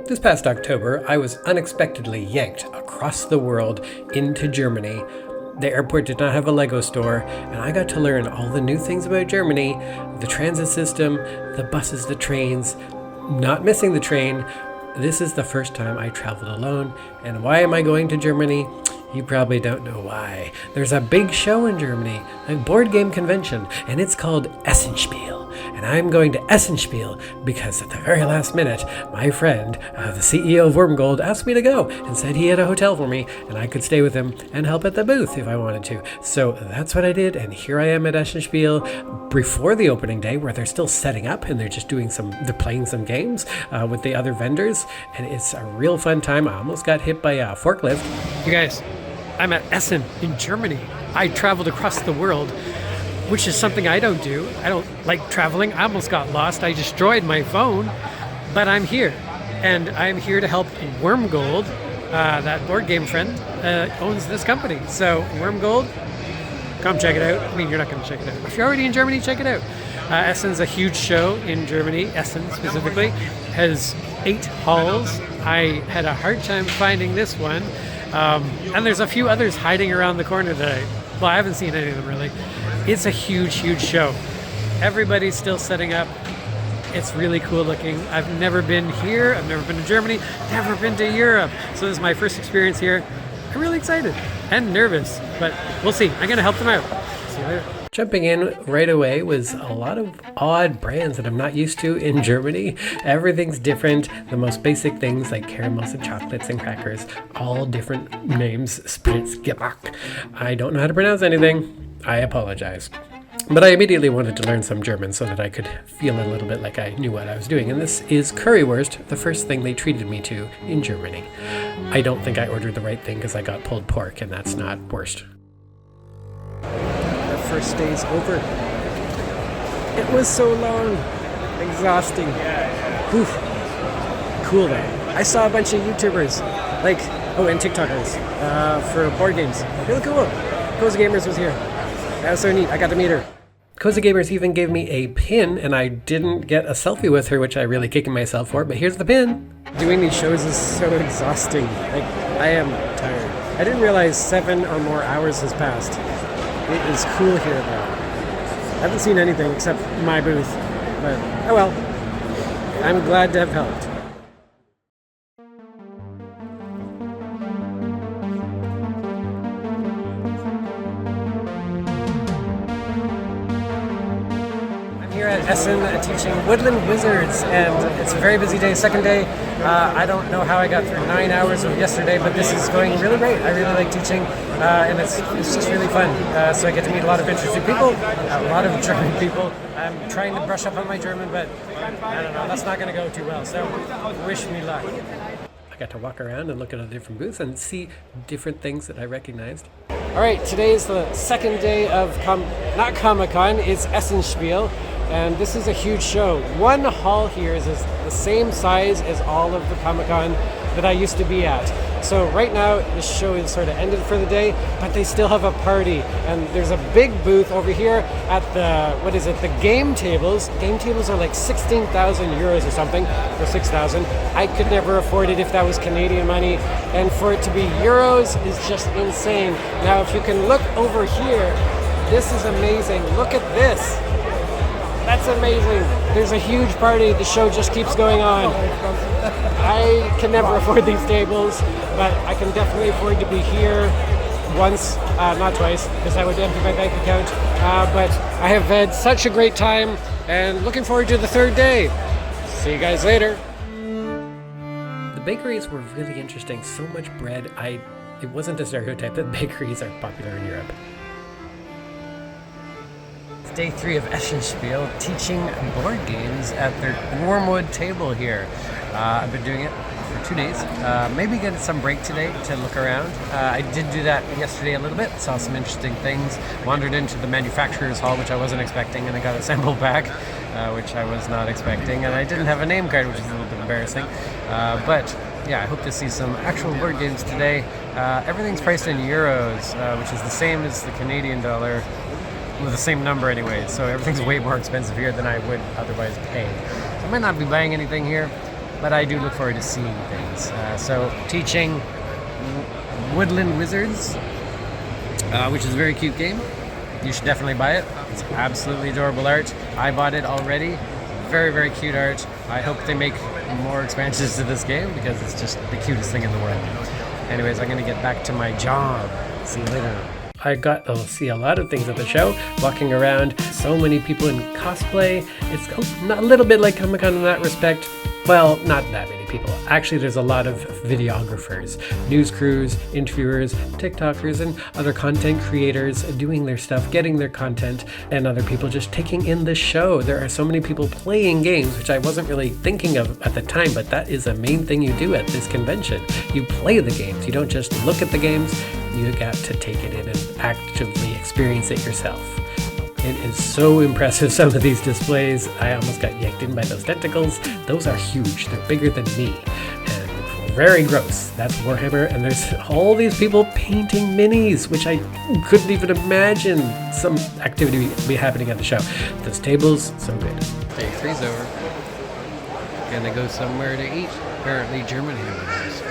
This past October, I was unexpectedly yanked across the world into Germany. The airport did not have a Lego store, and I got to learn all the new things about Germany, the transit system, the buses, the trains, not missing the train. This is the first time I traveled alone, and why am I going to Germany? You probably don't know why. There's a big show in Germany, a board game convention, and it's called Essen Spiel. And I'm going to Essen Spiel because at the very last minute, my friend, the CEO of Wormgold, asked me to go and said he had a hotel for me and I could stay with him and help at the booth if I wanted to. So that's what I did, and here I am at Essen Spiel before the opening day where they're still setting up and they're playing some games with the other vendors, and it's a real fun time. I almost got hit by a forklift. You guys, I'm at Essen in Germany. I traveled across the world, which is something I don't do. I don't like traveling. I almost got lost. I destroyed my phone, but I'm here. And I'm here to help Wormgold, that board game friend, owns this company. So Wormgold, come check it out. I mean, you're not going to check it out. If you're already in Germany, check it out. Essen's a huge show in Germany. Essen specifically has 8 halls. I had a hard time finding this one. And there's a few others hiding around the corner that I haven't seen any of them really. It's a huge, huge show. Everybody's still setting up. It's really cool looking. I've never been here. I've never been to Germany. Never been to Europe. So this is my first experience here. I'm really excited and nervous, but we'll see. I'm going to help them out. See you later. Jumping in right away was a lot of odd brands that I'm not used to in Germany. Everything's different. The most basic things like caramels and chocolates and crackers, all different names. Spritz, Gebäck. I don't know how to pronounce anything. I apologize. But I immediately wanted to learn some German so that I could feel a little bit like I knew what I was doing. And this is currywurst, the first thing they treated me to in Germany. I don't think I ordered the right thing because I got pulled pork, and that's not wurst. The first day's over. It was so long. Exhausting. Oof. Cool though. I saw a bunch of YouTubers, and TikTokers, for board games. Really cool. Cozy Gamers was here. That was so neat. I got to meet her. Cozy Gamers even gave me a pin, and I didn't get a selfie with her, which I really kicking myself for, but here's the pin. Doing these shows is so exhausting. I am tired. I didn't realize 7 or more hours has passed. It is cool here, though. I haven't seen anything except my booth, but oh well. I'm glad to have helped. Here at Essen teaching Woodland Wizards, and it's a very busy day, second day. I don't know how I got through 9 hours of yesterday, but this is going really great. I really like teaching, and it's just really fun. So I get to meet a lot of interesting people, a lot of German people. I'm trying to brush up on my German, but I don't know, that's not going to go too well, so wish me luck. I got to walk around and look at a different booth and see different things that I recognized. All right, today is the second day of not Comic-Con, it's Essen Spiel. And this is a huge show. One hall here is the same size as all of the Comic-Con that I used to be at. So right now, this show is sort of ended for the day, but they still have a party. And there's a big booth over here at the game tables. Game tables are like 16,000 euros or something, or 6,000. I could never afford it if that was Canadian money. And for it to be euros is just insane. Now, if you can look over here, this is amazing. Look at this. That's amazing. There's a huge party. The show just keeps going on. I can never afford these tables, but I can definitely afford to be here once, not twice, because I would empty my bank account. But I have had such a great time, and looking forward to the third day. See you guys later. The bakeries were really interesting. So much bread. It wasn't a stereotype that bakeries are popular in Europe. Day 3 of Essen Spiel, teaching board games at their Wormwood table here. I've been doing it for 2 days. Maybe get some break today to look around. I did do that yesterday a little bit, saw some interesting things, wandered into the manufacturer's hall, which I wasn't expecting, and I got a sample pack, which I was not expecting, and I didn't have a name card, which is a little bit embarrassing. But yeah, I hope to see some actual board games today. Everything's priced in euros, which is the same as the Canadian dollar, with the same number anyway, so everything's way more expensive here than I would otherwise pay. So I might not be buying anything here, but I do look forward to seeing things. So teaching Woodland Wizards, which is a very cute game. You should definitely buy it. It's absolutely adorable art. I bought it already. Very, very cute art. I hope they make more expansions to this game because it's just the cutest thing in the world. Anyways, I'm going to get back to my job. See you later. I got to see a lot of things at the show, walking around, so many people in cosplay. It's a little bit like Comic-Con in that respect. Well, not that many people. Actually, there's a lot of videographers, news crews, interviewers, TikTokers, and other content creators doing their stuff, getting their content, and other people just taking in the show. There are so many people playing games, which I wasn't really thinking of at the time, but that is a main thing you do at this convention. You play the games. You don't just look at the games. You got to take it in and actively experience it yourself. It is so impressive, some of these displays. I almost got yanked in by those tentacles. Those are huge. They're bigger than me. And very gross. That's Warhammer. And there's all these people painting minis, which I couldn't even imagine some activity be happening at the show. Those tables, so good. Day 3's over. Gonna go somewhere to eat. Apparently German hamburgers.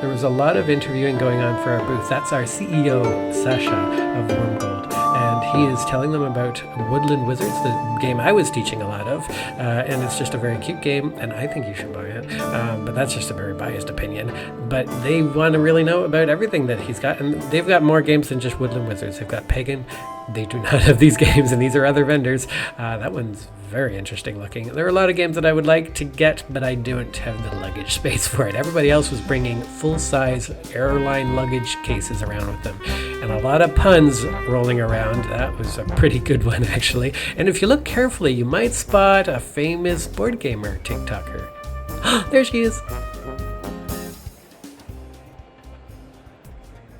There's a lot of interviewing going on for our booth. That's our CEO, Sasha, of Wormgold. And he is telling them about Woodland Wizards, the game I was teaching a lot of. And it's just a very cute game, and I think you should buy it. But that's just a very biased opinion. But they want to really know about everything that he's got. And they've got more games than just Woodland Wizards. They've got Pagan. They do not have these games, and these are other vendors. That one's very interesting looking. There are a lot of games that I would like to get, but I don't have the luggage space for it. Everybody else was bringing full-size airline luggage cases around with them, and a lot of puns rolling around. That was a pretty good one, actually. And if you look carefully, you might spot a famous board gamer TikToker. There she is.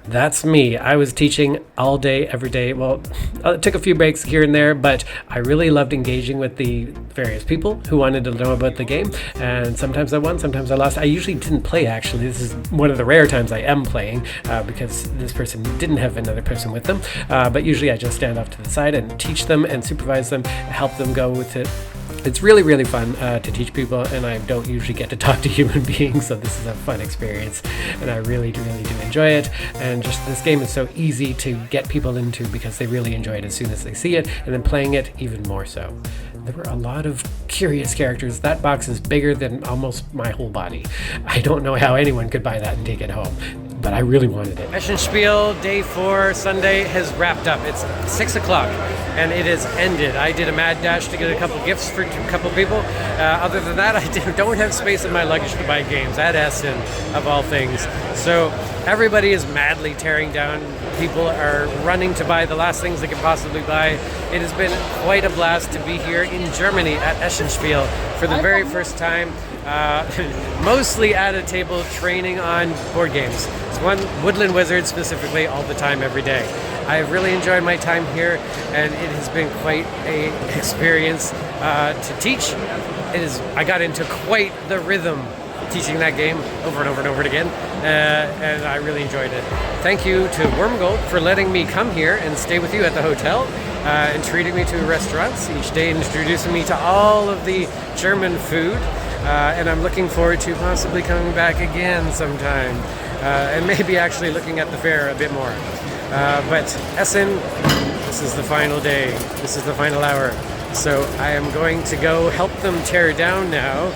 That's me. I was teaching all day, every day. Well, I took a few breaks here and there, but I really loved engaging with the various people who wanted to know about the game. And sometimes I won, sometimes I lost. I usually didn't play, actually. This is one of the rare times I am playing because this person didn't have another person with them. But usually I just stand off to the side and teach them and supervise them, help them go with it. It's really, really fun to teach people, and I don't usually get to talk to human beings, so this is a fun experience, and I really, really do enjoy it. And just this game is so easy to get people into because they really enjoy it as soon as they see it, and then playing it even more so. There were a lot of curious characters. That box is bigger than almost my whole body. I don't know how anyone could buy that and take it home, but I really wanted it. Essen Spiel, day 4, Sunday, has wrapped up. It's 6 o'clock, and it has ended. I did a mad dash to get a couple gifts for a couple people. Other than that, I don't have space in my luggage to buy games at Essen, of all things. So everybody is madly tearing down. People are running to buy the last things they could possibly buy. It has been quite a blast to be here in Germany at Essen Spiel for the very first time. Mostly at a table training on board games. It's one Woodland Wizards specifically all the time, every day. I've really enjoyed my time here, and it has been quite a experience to teach. I got into quite the rhythm teaching that game over and over and over again, and I really enjoyed it. Thank you to Wormgold for letting me come here and stay with you at the hotel and treating me to restaurants each day and introducing me to all of the German food. And I'm looking forward to possibly coming back again sometime and maybe actually looking at the fair a bit more. But Essen, this is the final day. This is the final hour. So I am going to go help them tear down now.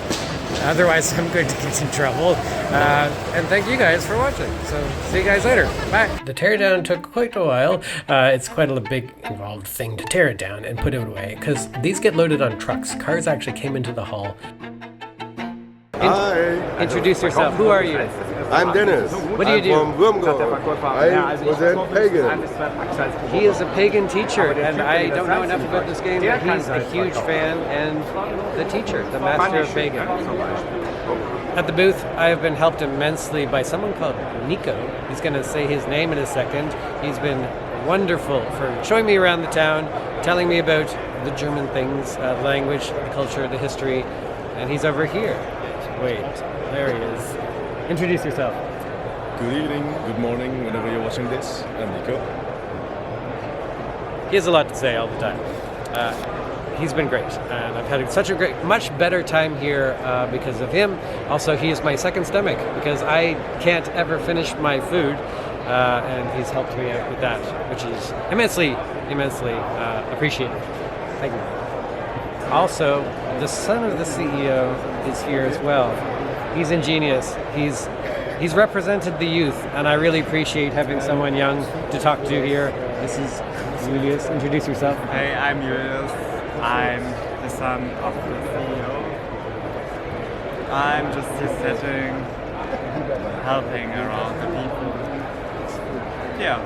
Otherwise, I'm going to get in trouble. And thank you guys for watching. So see you guys later. Bye. The teardown took quite a while. It's quite a big involved thing to tear it down and put it away because these get loaded on trucks. Cars actually came into the hall. Hi. Introduce yourself. Who are you? I'm Dennis. What do you do? I'm from Wormgold. I present Pagan. He is a pagan teacher, and I don't know enough about this game, but he's a huge fan and the teacher, the master of pagan. At the booth, I have been helped immensely by someone called Nico. He's going to say his name in a second. He's been wonderful for showing me around the town, telling me about the German things, the language, the culture, the history. And he's over here. Wait, there he is. Introduce yourself. Good evening, good morning, whenever you're watching this. I'm Nico. He has a lot to say all the time. He's been great, and I've had such a much better time here because of him. Also, he is my second stomach because I can't ever finish my food, and he's helped me out with that, which is immensely appreciated. Thank you. Also, the son of the CEO is here as well. He's ingenious. He's represented the youth, and I really appreciate having someone young to talk to here. This is Julius. Introduce yourself. Hey, I'm Julius. I'm the son of the CEO. I'm just here sitting, helping around the people. Yeah.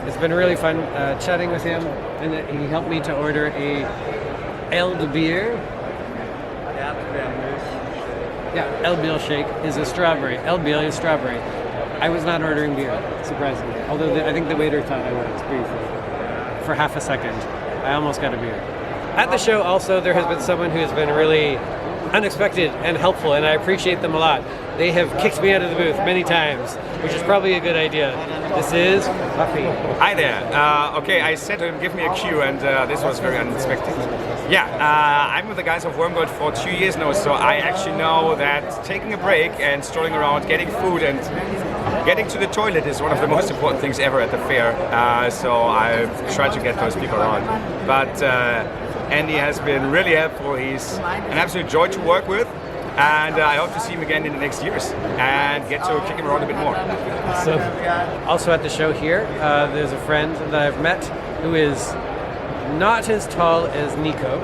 It's been really fun chatting with him, and he helped me to order a Elde beer. Yeah, Elde shake is a strawberry. Elde is strawberry. I was not ordering beer, surprisingly. Although I think the waiter thought I was briefly. For half a second, I almost got a beer. At the show also, there has been someone who has been really unexpected and helpful, and I appreciate them a lot. They have kicked me out of the booth many times, which is probably a good idea. This is Buffy. Hi there. Okay, I said to him, give me a cue, and this was very unexpected. Yeah, I'm with the guys of Wormgold for 2 years now, so I actually know that taking a break and strolling around, getting food and getting to the toilet is one of the most important things ever at the fair. So I've tried to get those people on. But Andy has been really helpful. He's an absolute joy to work with. And I hope to see him again in the next years and get to kick him around a bit more. So, also at the show here, there's a friend that I've met who is not as tall as Nico,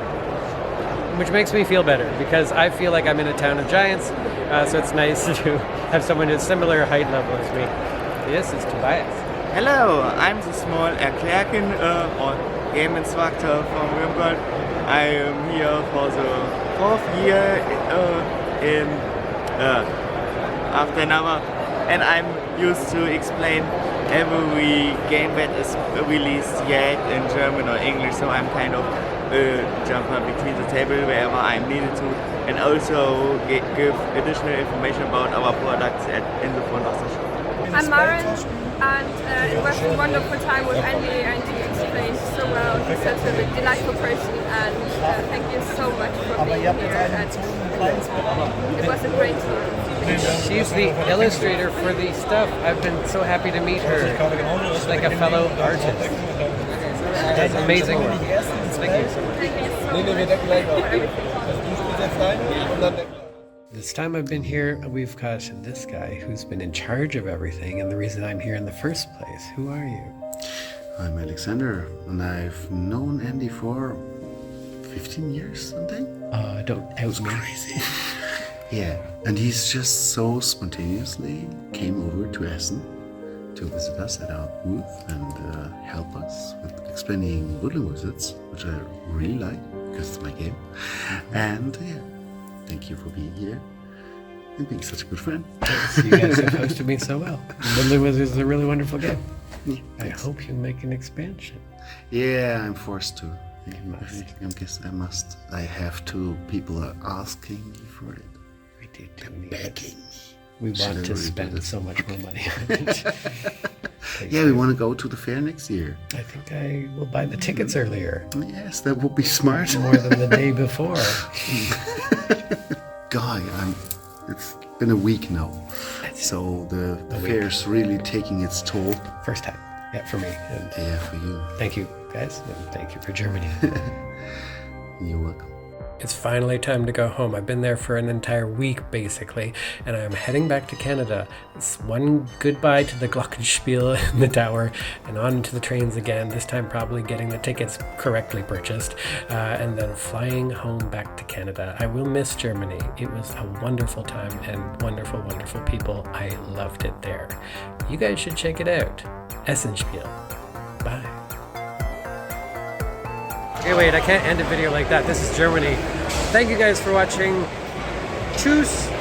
which makes me feel better because I feel like I'm in a town of giants, so it's nice to have someone who's similar height level as me. This is Tobias. Hello, I'm the small Erklärchen or game instructor from Wormgold. I am here for the 4th year in after an hour, and I'm used to explain every game that is released yet in German or English, so I'm kind of a jumper between the table wherever I'm needed to, and also give additional information about our products in the front of the shop. I'm Maren, and it was a wonderful time with Andy, and he explained so well. He's such a delightful person, and thank you so much for being here. And it was a great time. She's the illustrator for the stuff. I've been so happy to meet her. She's like a fellow artist. She does amazing work. Thank you so much. Thank you so much for everything. This time I've been here, we've got this guy who's been in charge of everything and the reason I'm here in the first place. Who are you? I'm Alexander, and I've known Andy for 15 years, something. Don't out me. Crazy. Yeah, and he's just so spontaneously came over to Essen to visit us at our booth and help us with explaining Woodland Wizards, which I really like because it's my game. And yeah, thank you for being here and being such a good friend. Yes, you guys have hosted me so well. Woodland Wizards is a really wonderful game. Yeah, I hope you make an expansion. yeah, I'm forced to. You must. I guess I must. I have to. People are asking me for it. We did They're need it. begging me. We Should I want to really do spend this? so much more money on it. Yeah, we want to go to the fair next year. I think I will buy the tickets earlier, Yes, that would be smart. more than the day before. Guy, it's been a week now, so the fair's really taking its toll. First time, yeah, for me. And Yeah, for you. thank you, guys, and thank you for Germany. You're welcome. It's finally time to go home. I've been there for an entire week, basically, and I'm heading back to Canada. It's one goodbye to the Glockenspiel in the tower, and on to the trains again, this time probably getting the tickets correctly purchased, and then flying home back to Canada. I will miss Germany. It was a wonderful time and wonderful, wonderful people. I loved it there. You guys should check it out. Essen Spiel. Bye. Okay, wait, I can't end a video like that. This is Germany. Thank you guys for watching. Tschüss.